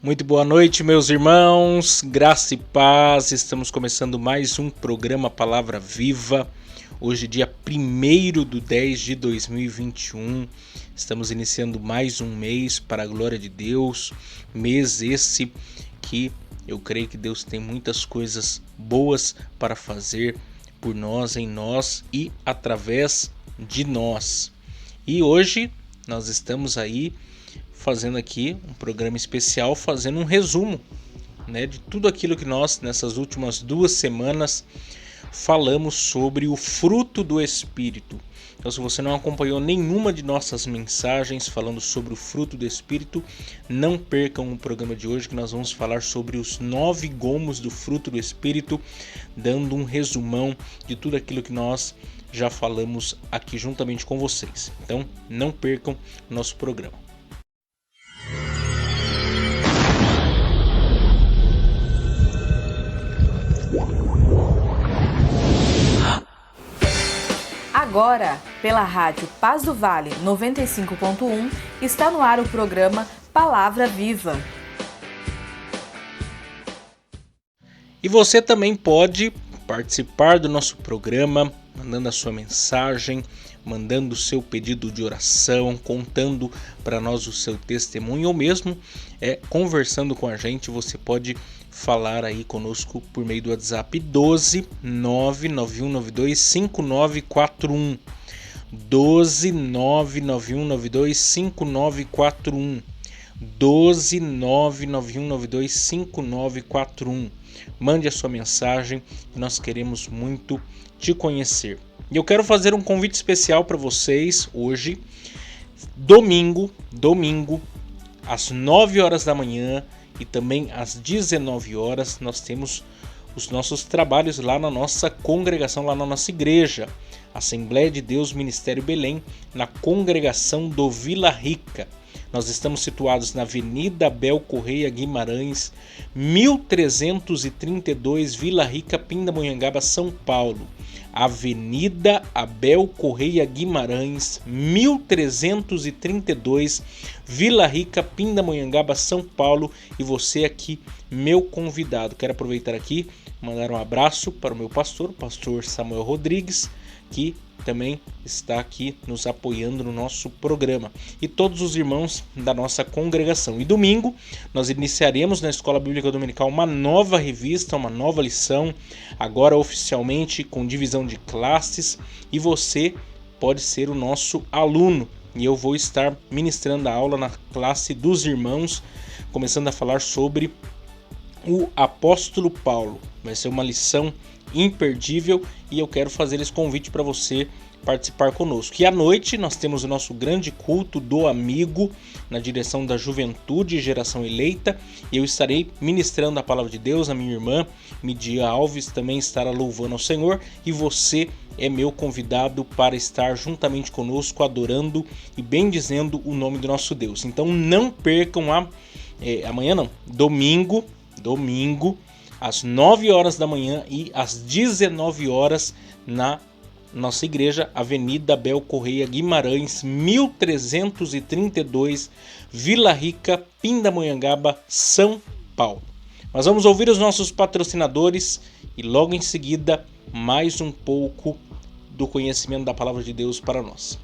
Muito boa noite, meus irmãos, graça e paz. Estamos começando mais um programa Palavra Viva. Hoje, dia 1º de 10 de 2021. Estamos iniciando mais um mês para a glória de Deus. Mês esse que eu creio que Deus tem muitas coisas boas para fazer por nós, em nós e através de nós. E hoje nós estamos aí fazendo aqui um programa especial, fazendo um resumo, de tudo aquilo que nós, nessas últimas 2 semanas, falamos sobre o fruto do Espírito. Então, se você não acompanhou nenhuma de nossas mensagens falando sobre o fruto do Espírito, não percam o programa de hoje, que nós vamos falar sobre os 9 gomos do fruto do Espírito, dando um resumão de tudo aquilo que nós já falamos aqui juntamente com vocês. Então, não percam o nosso programa. Agora, pela rádio Paz do Vale 95.1, está no ar o programa Palavra Viva. E você também pode participar do nosso programa, mandando a sua mensagem, mandando o seu pedido de oração, contando para nós o seu testemunho, ou mesmo conversando com a gente. Você pode falar aí conosco por meio do WhatsApp 12 99192 5941. 12 99192 5941. 12 99192 5941. Mande a sua mensagem, nós queremos muito te conhecer. E eu quero fazer um convite especial para vocês hoje, domingo, às 9 horas da manhã e também às 19 horas, nós temos os nossos trabalhos lá na nossa congregação, lá na nossa igreja, Assembleia de Deus Ministério Belém, na congregação do Vila Rica. Nós estamos situados na Avenida Abel Correia Guimarães, 1332, Vila Rica, Pindamonhangaba, São Paulo. Avenida Abel Correia Guimarães, 1332, Vila Rica, Pindamonhangaba, São Paulo. E você aqui, meu convidado. Quero aproveitar aqui, mandar um abraço para o meu pastor, o pastor Samuel Rodrigues, que também está aqui nos apoiando no nosso programa, e todos os irmãos da nossa congregação. E domingo nós iniciaremos na Escola Bíblica Dominical uma nova revista, uma nova lição, agora oficialmente com divisão de classes, e você pode ser o nosso aluno, e eu vou estar ministrando a aula na classe dos irmãos, começando a falar sobre o apóstolo Paulo. Vai ser uma lição imperdível e eu quero fazer esse convite para você participar conosco. E à noite nós temos o nosso grande culto do amigo na direção da Juventude e Geração Eleita, e eu estarei ministrando a palavra de Deus. A minha irmã Midia Alves também estará louvando ao Senhor, e você é meu convidado para estar juntamente conosco adorando e bendizendo o nome do nosso Deus. Então não percam domingo às 9 horas da manhã e às 19 horas na nossa igreja, Avenida Abel Correia Guimarães, 1332, Vila Rica, Pindamonhangaba, São Paulo. Mas vamos ouvir os nossos patrocinadores e logo em seguida mais um pouco do conhecimento da palavra de Deus para nós.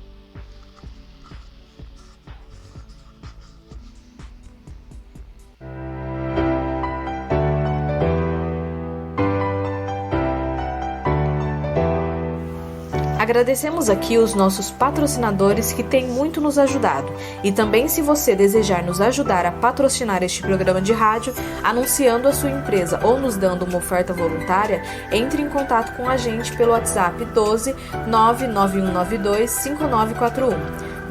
Agradecemos aqui os nossos patrocinadores que têm muito nos ajudado. E também, se você desejar nos ajudar a patrocinar este programa de rádio, anunciando a sua empresa ou nos dando uma oferta voluntária, entre em contato com a gente pelo WhatsApp 12 99192 5941.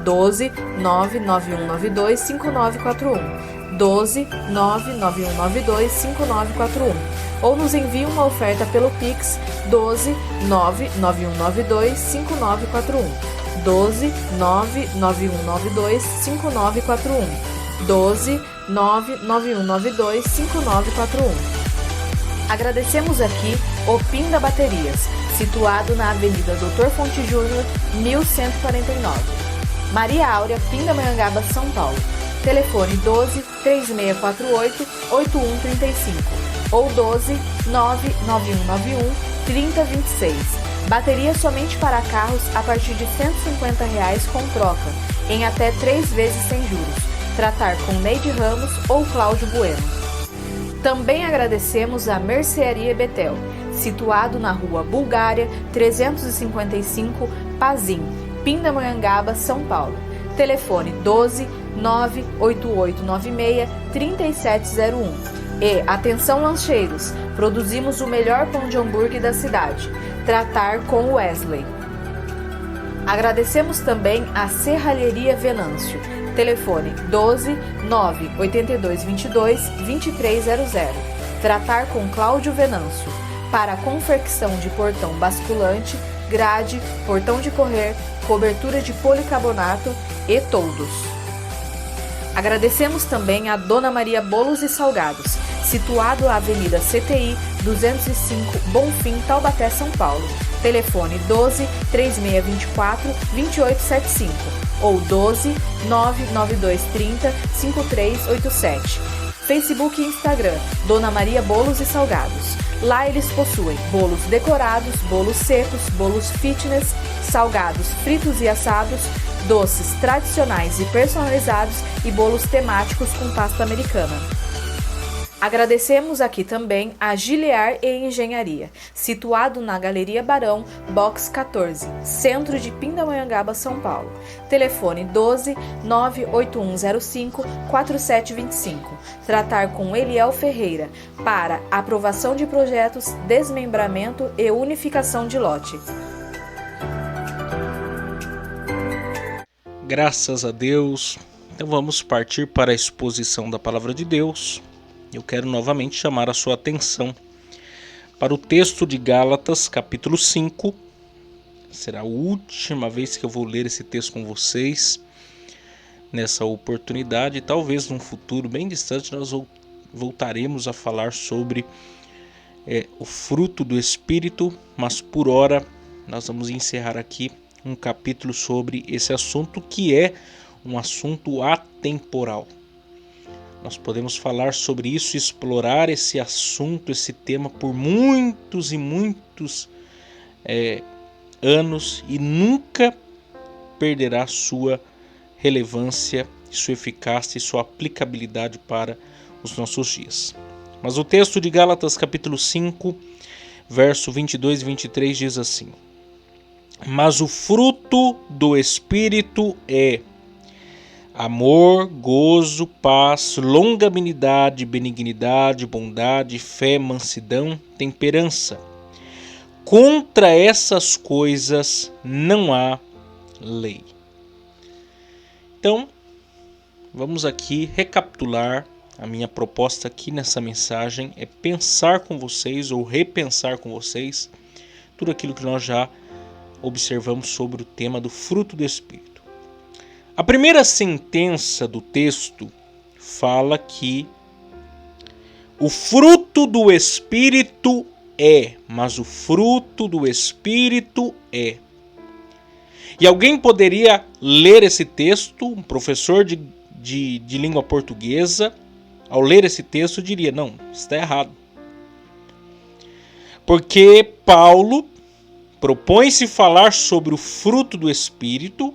12 99192 5941. 12 99192 5941. Ou nos envie uma oferta pelo Pix 12 99192 5941. 12 99192 5941. 12 99192 5941. Agradecemos aqui o Pinda Baterias, situado na Avenida Dr. Fonte Júnior, 1149. Maria Áurea, Pindamonhangaba, São Paulo. Telefone 12 3648 8135 ou 12 99191 3026. Bateria somente para carros a partir de R$ 150 com troca, em até 3 vezes sem juros. Tratar com Neide Ramos ou Cláudio Bueno. Também agradecemos a Mercearia Betel, situado na Rua Bulgária 355, Pazim, Pindamonhangaba, São Paulo. Telefone 12 98896 3701. E atenção lancheiros, produzimos o melhor pão de hambúrguer da cidade. Tratar com Wesley. Agradecemos também a Serralheria Venâncio. Telefone 12 98222 2300. Tratar com Cláudio Venâncio. Para a confecção de portão basculante, grade, portão de correr, cobertura de policarbonato e toldos. Agradecemos também a Dona Maria Bolos e Salgados, situado à Avenida CTI 205, Bonfim, Taubaté, São Paulo. Telefone 12 3624 2875 ou 12 99230 5387. Facebook e Instagram, Dona Maria Bolos e Salgados. Lá eles possuem bolos decorados, bolos secos, bolos fitness, salgados fritos e assados, doces tradicionais e personalizados e bolos temáticos com pasta americana. Agradecemos aqui também a Gilear e Engenharia, situado na Galeria Barão, Box 14, centro de Pindamonhangaba, São Paulo. Telefone 12 98105 4725. Tratar com Eliel Ferreira para aprovação de projetos, desmembramento e unificação de lote. Graças a Deus. Então vamos partir para a exposição da Palavra de Deus. Eu quero novamente chamar a sua atenção para o texto de Gálatas, capítulo 5. Será a última vez que eu vou ler esse texto com vocês nessa oportunidade. Talvez num futuro bem distante nós voltaremos a falar sobre o fruto do Espírito, mas por hora nós vamos encerrar aqui um capítulo sobre esse assunto, que é um assunto atemporal. Nós podemos falar sobre isso, explorar esse assunto, esse tema por muitos e muitos anos e nunca perderá sua relevância, sua eficácia e sua aplicabilidade para os nossos dias. Mas o texto de Gálatas capítulo 5, verso 22 e 23 diz assim: Mas o fruto do Espírito é amor, gozo, paz, longanimidade, benignidade, bondade, fé, mansidão, temperança. Contra essas coisas não há lei. Então, vamos aqui recapitular. A minha proposta aqui nessa mensagem é pensar com vocês ou repensar com vocês tudo aquilo que nós já observamos sobre o tema do fruto do Espírito. A primeira sentença do texto fala que o fruto do Espírito é, mas o fruto do Espírito é. E alguém poderia ler esse texto, um professor de língua portuguesa, ao ler esse texto diria, não, está errado. Porque Paulo propõe-se falar sobre o fruto do Espírito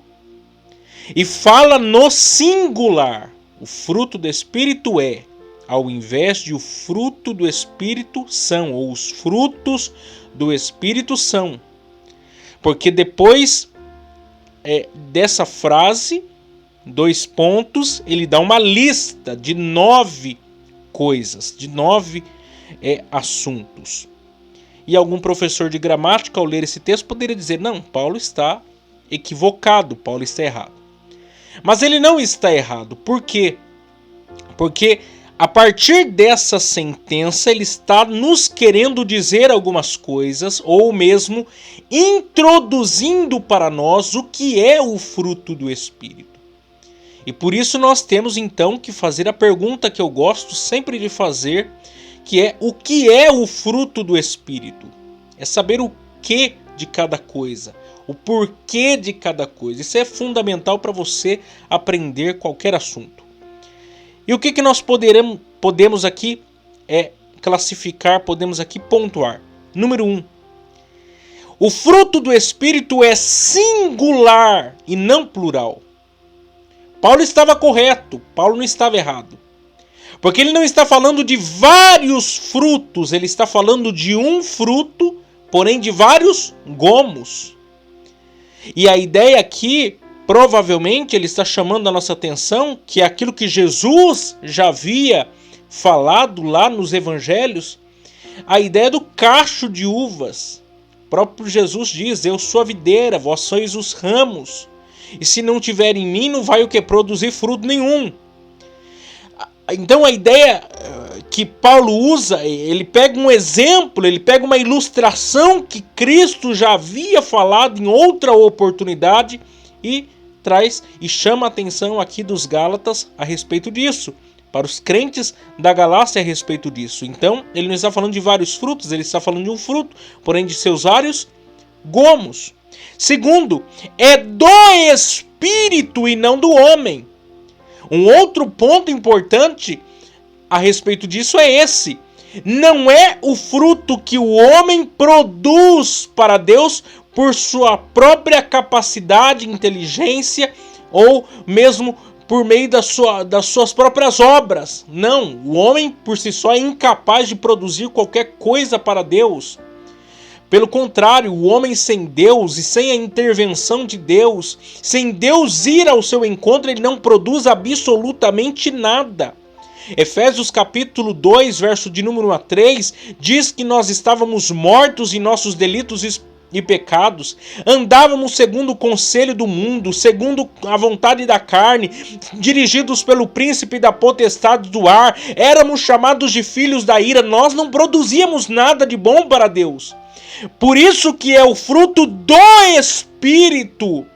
e fala no singular. O fruto do Espírito é, ao invés de o fruto do Espírito são, ou os frutos do Espírito são. Porque depois dessa frase, 2 pontos, ele dá uma lista de 9 coisas, de 9 assuntos. E algum professor de gramática, ao ler esse texto, poderia dizer, não, Paulo está equivocado, Paulo está errado. Mas ele não está errado. Por quê? Porque a partir dessa sentença ele está nos querendo dizer algumas coisas, ou mesmo introduzindo para nós o que é o fruto do Espírito. E por isso nós temos então que fazer a pergunta que eu gosto sempre de fazer, que é o que é o fruto do Espírito? É saber o que de cada coisa, o porquê de cada coisa. Isso é fundamental para você aprender qualquer assunto. E o que nós podemos aqui classificar, podemos aqui pontuar? Número 1. O fruto do Espírito é singular e não plural. Paulo estava correto, Paulo não estava errado. Porque ele não está falando de vários frutos, ele está falando de um fruto, porém de vários gomos. E a ideia aqui, provavelmente, ele está chamando a nossa atenção que é aquilo que Jesus já havia falado lá nos evangelhos, a ideia do cacho de uvas. O próprio Jesus diz: eu sou a videira, vós sois os ramos. E se não tiver em mim, não vai o que? Produzir fruto nenhum. Então a ideia que Paulo usa, ele pega um exemplo, ele pega uma ilustração que Cristo já havia falado em outra oportunidade e traz e chama a atenção aqui dos Gálatas a respeito disso, para os crentes da Galácia a respeito disso. Então ele não está falando de vários frutos, ele está falando de um fruto, porém de seus vários gomos. Segundo, é do Espírito e não do homem. Um outro ponto importante a respeito disso é esse. Não é o fruto que o homem produz para Deus por sua própria capacidade, inteligência ou mesmo por meio das suas próprias obras. Não, o homem por si só é incapaz de produzir qualquer coisa para Deus. Pelo contrário, o homem sem Deus e sem a intervenção de Deus, sem Deus ir ao seu encontro, ele não produz absolutamente nada. Efésios capítulo 2, verso de número 1 a 3, diz que nós estávamos mortos em nossos delitos e pecados, andávamos segundo o conselho do mundo, segundo a vontade da carne, dirigidos pelo príncipe da potestade do ar, éramos chamados de filhos da ira, nós não produzíamos nada de bom para Deus. Por isso que é o fruto do Espírito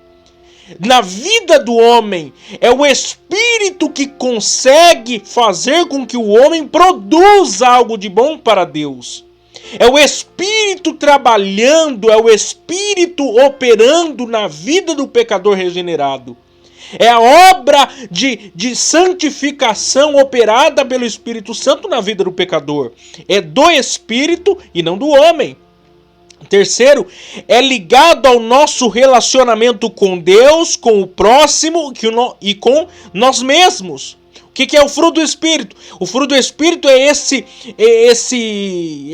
na vida do homem. É o Espírito que consegue fazer com que o homem produza algo de bom para Deus. É o Espírito trabalhando, é o Espírito operando na vida do pecador regenerado. É a obra de santificação operada pelo Espírito Santo na vida do pecador. É do Espírito e não do homem. Terceiro, é ligado ao nosso relacionamento com Deus, com o próximo e com nós mesmos. O que é o fruto do Espírito? O fruto do Espírito é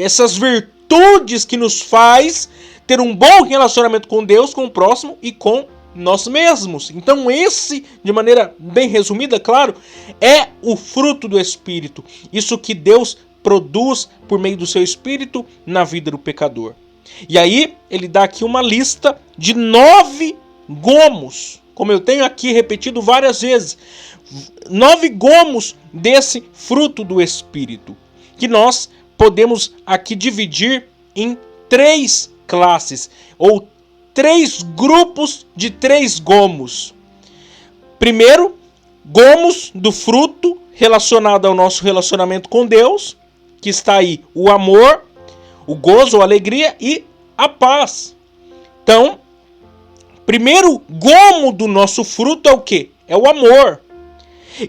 essas virtudes que nos faz ter um bom relacionamento com Deus, com o próximo e com nós mesmos. Então esse, de maneira bem resumida, claro, é o fruto do Espírito. Isso que Deus produz por meio do seu Espírito na vida do pecador. E aí ele dá aqui uma lista de 9 gomos, como eu tenho aqui repetido várias vezes, 9 gomos desse fruto do Espírito, que nós podemos aqui dividir em 3 classes, ou 3 grupos de 3 gomos. Primeiro, gomos do fruto relacionado ao nosso relacionamento com Deus, que está aí o amor, o gozo, a alegria e a paz. Então, primeiro gomo do nosso fruto é o quê? É o amor.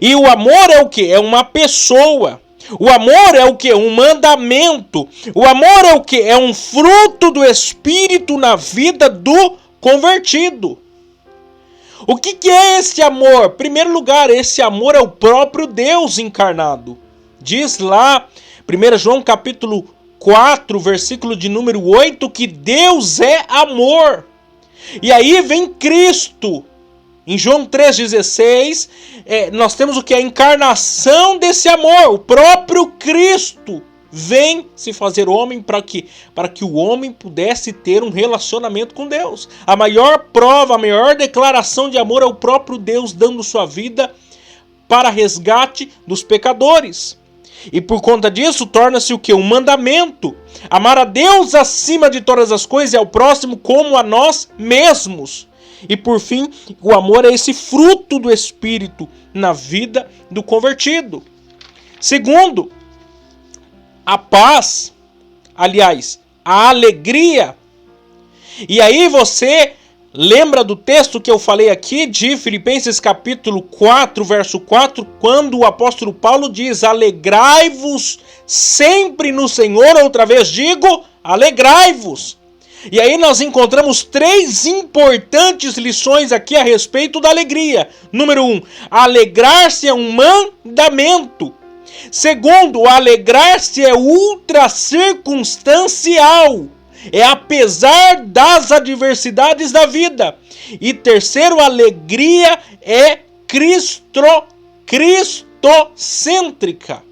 E o amor é o quê? É uma pessoa. O amor é o quê? Um mandamento. O amor é o quê? É um fruto do Espírito na vida do convertido. O que é esse amor? Em primeiro lugar, esse amor é o próprio Deus encarnado. Diz lá, 1 João capítulo 4, versículo de número 8, que Deus é amor. E aí vem Cristo. Em João 3,16, nós temos o que? A encarnação desse amor. O próprio Cristo vem se fazer homem para que o homem pudesse ter um relacionamento com Deus. A maior prova, a maior declaração de amor é o próprio Deus dando sua vida para resgate dos pecadores. E por conta disso, torna-se o quê? Um mandamento. Amar a Deus acima de todas as coisas e ao próximo como a nós mesmos. E por fim, o amor é esse fruto do Espírito na vida do convertido. Segundo, a paz, aliás, a alegria. E aí você Lembra do texto que eu falei aqui de Filipenses capítulo 4, verso 4, quando o apóstolo Paulo diz: alegrai-vos sempre no Senhor, outra vez digo, alegrai-vos. E aí nós encontramos 3 importantes lições aqui a respeito da alegria. Número 1, alegrar-se é um mandamento. Segundo, alegrar-se é ultra circunstancial. É apesar das adversidades da vida. E terceiro, alegria é cristocêntrica.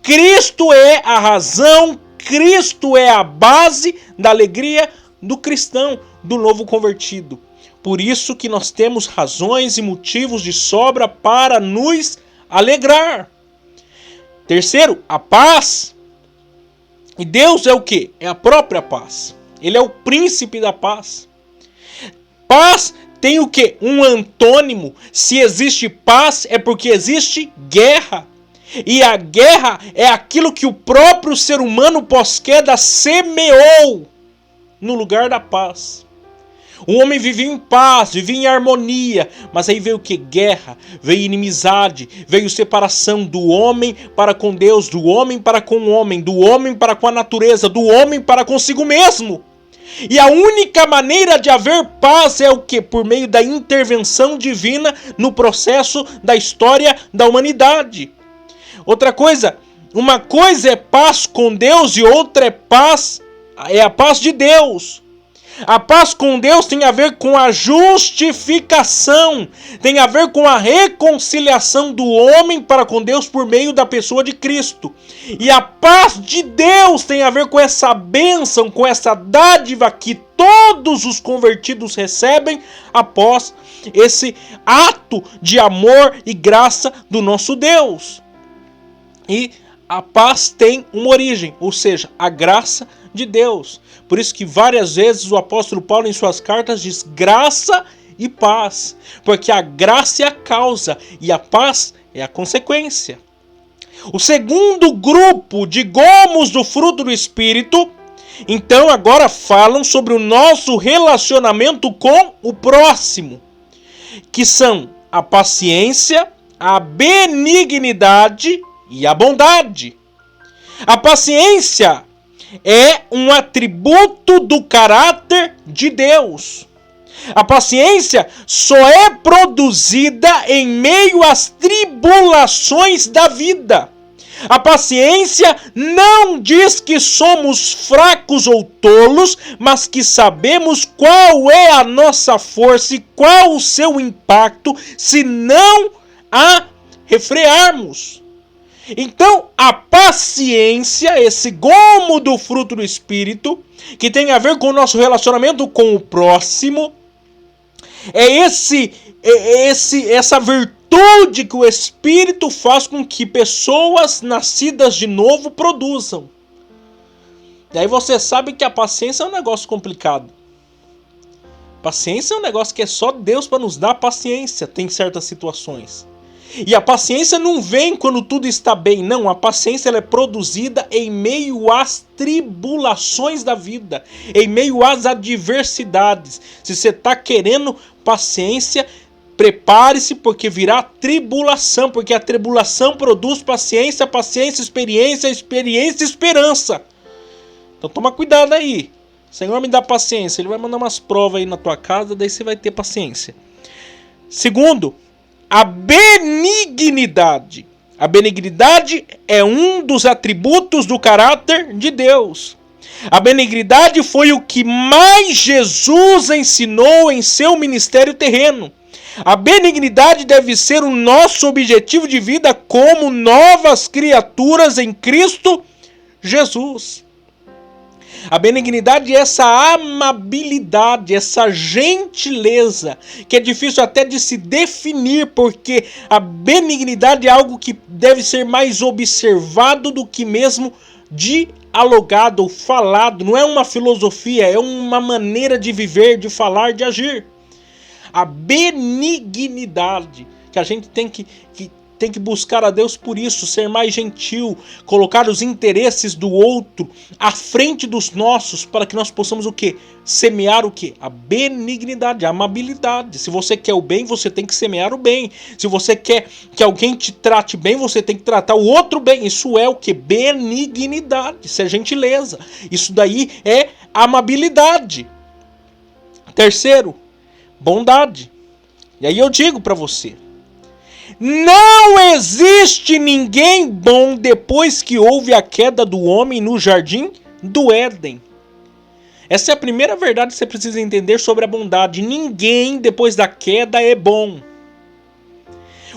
Cristo é a razão, Cristo é a base da alegria do cristão, do novo convertido. Por isso que nós temos razões e motivos de sobra para nos alegrar. Terceiro, a paz. E Deus é o quê? É a própria paz. Ele é o príncipe da paz. Paz tem o quê? Um antônimo. Se existe paz é porque existe guerra. E a guerra é aquilo que o próprio ser humano pós-queda semeou no lugar da paz. O homem vivia em paz, vivia em harmonia, mas aí veio o que? Guerra, veio inimizade, veio separação do homem para com Deus, do homem para com o homem, do homem para com a natureza, do homem para consigo mesmo. E a única maneira de haver paz é o que? Por meio da intervenção divina no processo da história da humanidade. Outra coisa, uma coisa é paz com Deus e outra é a paz de Deus. A paz com Deus tem a ver com a justificação, tem a ver com a reconciliação do homem para com Deus por meio da pessoa de Cristo. E a paz de Deus tem a ver com essa bênção, com essa dádiva que todos os convertidos recebem após esse ato de amor e graça do nosso Deus. E a paz tem uma origem, ou seja, a graça de Deus. Por isso que várias vezes o apóstolo Paulo em suas cartas diz graça e paz. Porque a graça é a causa e a paz é a consequência. O segundo grupo de gomos do fruto do Espírito, então agora falam sobre o nosso relacionamento com o próximo. Que são a paciência, a benignidade e a bondade. A paciência é um atributo do caráter de Deus. A paciência só é produzida em meio às tribulações da vida. A paciência não diz que somos fracos ou tolos, mas que sabemos qual é a nossa força e qual o seu impacto se não a refrearmos. Então, a paciência, esse gomo do fruto do Espírito, que tem a ver com o nosso relacionamento com o próximo, é essa virtude que o Espírito faz com que pessoas nascidas de novo produzam. E aí você sabe que a paciência é um negócio complicado. Paciência é um negócio que é só Deus para nos dar paciência, tem certas situações. E a paciência não vem quando tudo está bem, não. A paciência ela é produzida em meio às tribulações da vida, em meio às adversidades. Se você está querendo paciência, prepare-se porque virá tribulação, porque a tribulação produz paciência, paciência, experiência, experiência, esperança. Então toma cuidado aí. O Senhor me dá paciência, Ele vai mandar umas provas aí na tua casa, daí você vai ter paciência. Segundo, a benignidade. A benignidade é um dos atributos do caráter de Deus. A benignidade foi o que mais Jesus ensinou em seu ministério terreno. A benignidade deve ser o nosso objetivo de vida como novas criaturas em Cristo Jesus. A benignidade é essa amabilidade, essa gentileza, que é difícil até de se definir, porque a benignidade é algo que deve ser mais observado do que mesmo dialogado ou falado. Não é uma filosofia, é uma maneira de viver, de falar, de agir. A benignidade que a gente tem que tem que buscar a Deus por isso, ser mais gentil, colocar os interesses do outro à frente dos nossos, para que nós possamos o quê? Semear o quê? A benignidade, a amabilidade. Se você quer o bem, você tem que semear o bem. Se você quer que alguém te trate bem, você tem que tratar o outro bem. Isso é o quê? Benignidade, isso é gentileza. Isso daí é amabilidade. Terceiro, bondade. E aí eu digo para você, não existe ninguém bom depois que houve a queda do homem no jardim do Éden. Essa é a primeira verdade que você precisa entender sobre a bondade. Ninguém depois da queda é bom.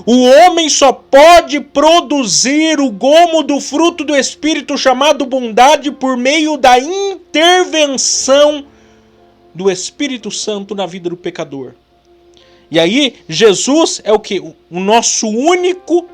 O homem só pode produzir o gomo do fruto do Espírito chamado bondade por meio da intervenção do Espírito Santo na vida do pecador. E aí, Jesus é o que? O nosso único...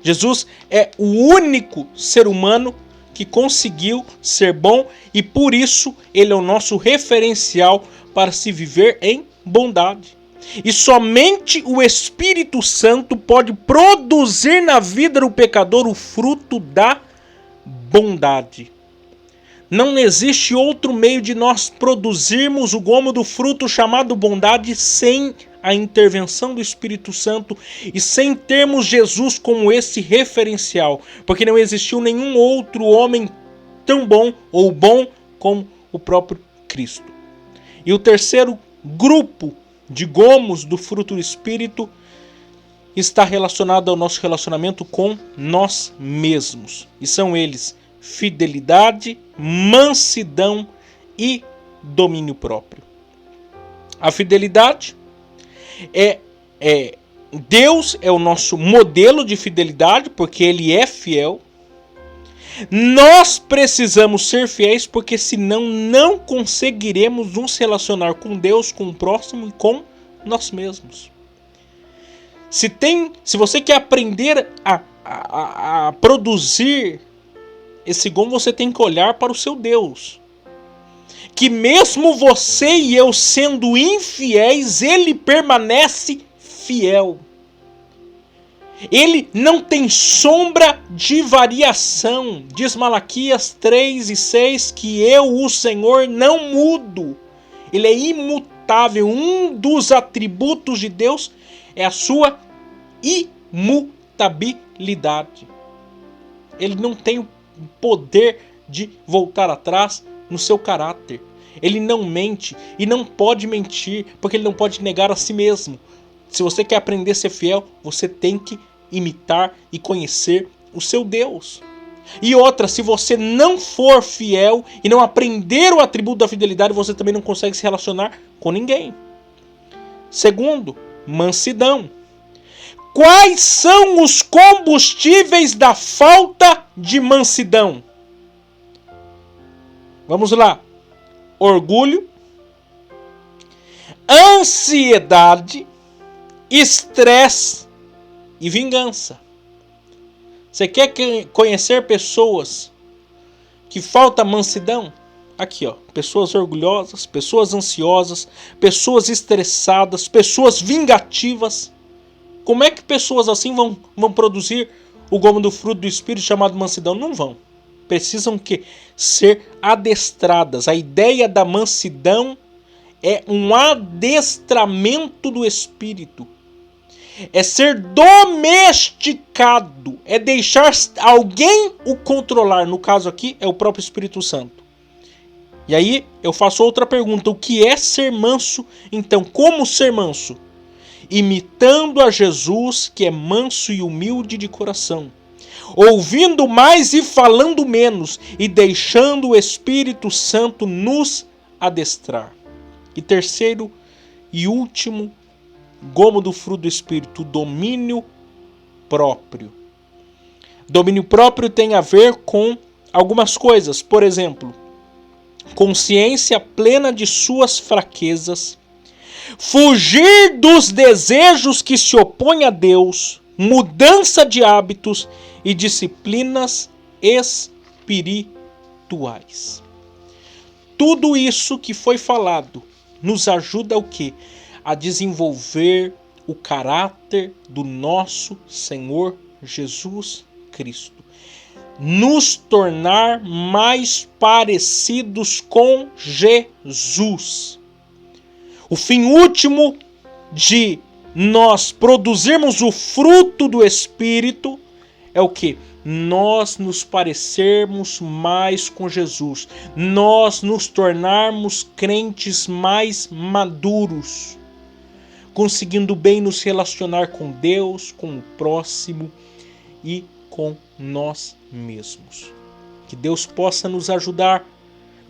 Jesus é o único ser humano que conseguiu ser bom e por isso ele é o nosso referencial para se viver em bondade. E somente o Espírito Santo pode produzir na vida do pecador o fruto da bondade. Não existe outro meio de nós produzirmos o gomo do fruto chamado bondade sem a intervenção do Espírito Santo e sem termos Jesus como esse referencial, porque não existiu nenhum outro homem tão bom ou bom como o próprio Cristo. E o terceiro grupo de gomos do fruto do Espírito está relacionado ao nosso relacionamento com nós mesmos. E são eles: fidelidade, mansidão e domínio próprio. A fidelidade Deus é o nosso modelo de fidelidade, porque Ele é fiel. Nós precisamos ser fiéis, porque senão não conseguiremos nos relacionar com Deus, com o próximo e com nós mesmos. Se você quer aprender a produzir esse gomo, você tem que olhar para o seu Deus. Que mesmo você e eu sendo infiéis, Ele permanece fiel. Ele não tem sombra de variação. Diz Malaquias 3:6 que eu, o Senhor, não mudo. Ele é imutável. Um dos atributos de Deus é a sua imutabilidade. Ele não tem o poder de voltar atrás no seu caráter. Ele não mente e não pode mentir, porque ele não pode negar a si mesmo. Se você quer aprender a ser fiel, você tem que imitar e conhecer o seu Deus. E outra, se você não for fiel e não aprender o atributo da fidelidade, você também não consegue se relacionar com ninguém. Segundo, mansidão. Quais são os combustíveis da falta de mansidão? Vamos lá. Orgulho, ansiedade, estresse e vingança. Você quer conhecer pessoas que falta mansidão? Aqui, ó, pessoas orgulhosas, pessoas ansiosas, pessoas estressadas, pessoas vingativas. Como é que pessoas assim vão produzir o gomo do fruto do Espírito chamado mansidão? Não vão. Precisam ser adestradas. A ideia da mansidão é um adestramento do Espírito. É ser domesticado. É deixar alguém o controlar. No caso aqui é o próprio Espírito Santo. E aí eu faço outra pergunta. O que é ser manso? Então, como ser manso? Imitando a Jesus, que é manso e humilde de coração. Ouvindo mais e falando menos, e deixando o Espírito Santo nos adestrar. E terceiro e último gomo do fruto do Espírito, o domínio próprio. Domínio próprio tem a ver com algumas coisas, por exemplo, consciência plena de suas fraquezas, fugir dos desejos que se opõem a Deus, mudança de hábitos e disciplinas espirituais. Tudo isso que foi falado nos ajuda o quê? A desenvolver o caráter do nosso Senhor Jesus Cristo. Nos tornar mais parecidos com Jesus. O fim último de nós produzirmos o fruto do Espírito é o que? Nós nos parecermos mais com Jesus. Nós nos tornarmos crentes mais maduros, conseguindo bem nos relacionar com Deus, com o próximo e com nós mesmos. Que Deus possa nos ajudar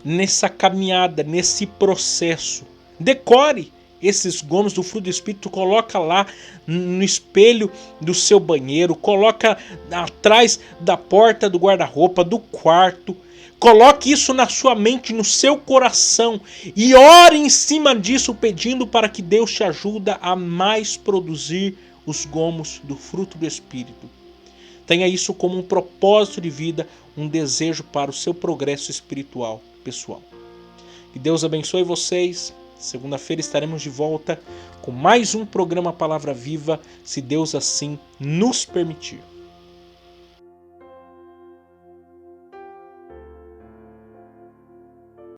nessa caminhada, nesse processo. Decore esses gomos do fruto do Espírito, coloca lá no espelho do seu banheiro, coloca atrás da porta do guarda-roupa, do quarto. Coloque isso na sua mente, no seu coração e ore em cima disso, pedindo para que Deus te ajude a mais produzir os gomos do fruto do Espírito. Tenha isso como um propósito de vida, um desejo para o seu progresso espiritual pessoal. Que Deus abençoe vocês. Segunda-feira estaremos de volta com mais um programa Palavra Viva, se Deus assim nos permitir.